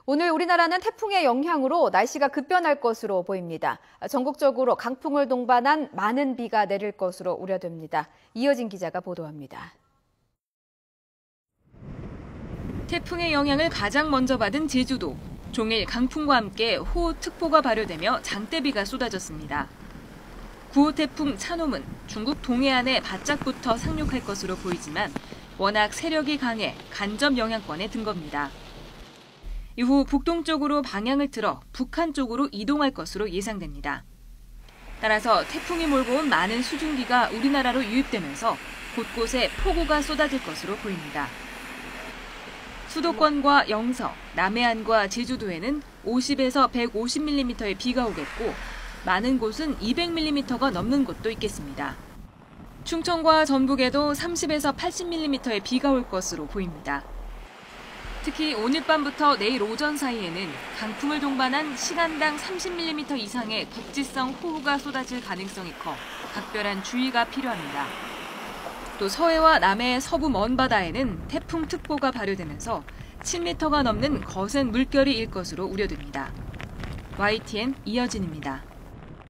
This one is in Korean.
오늘 우리나라는 태풍의 영향으로 날씨가 급변할 것으로 보입니다. 전국적으로 강풍을 동반한 많은 비가 내릴 것으로 우려됩니다. 이어진 기자가 보도합니다. 태풍의 영향을 가장 먼저 받은 제주도. 종일 강풍과 함께 호우특보가 발효되며 장대비가 쏟아졌습니다. 9호 태풍 차놈은 중국 동해안에 바짝부터 상륙할 것으로 보이지만 워낙 세력이 강해 간접 영향권에 든 겁니다. 이후 북동쪽으로 방향을 틀어 북한 쪽으로 이동할 것으로 예상됩니다. 따라서 태풍이 몰고 온 많은 수증기가 우리나라로 유입되면서 곳곳에 폭우가 쏟아질 것으로 보입니다. 수도권과 영서, 남해안과 제주도에는 50에서 150mm의 비가 오겠고 많은 곳은 200mm가 넘는 곳도 있겠습니다. 충청과 전북에도 30에서 80mm의 비가 올 것으로 보입니다. 특히 오늘 밤부터 내일 오전 사이에는 강풍을 동반한 시간당 30mm 이상의 국지성 호우가 쏟아질 가능성이 커 각별한 주의가 필요합니다. 또 서해와 남해의 서부 먼바다에는 태풍특보가 발효되면서 7m가 넘는 거센 물결이 일 것으로 우려됩니다. YTN 이어진입니다.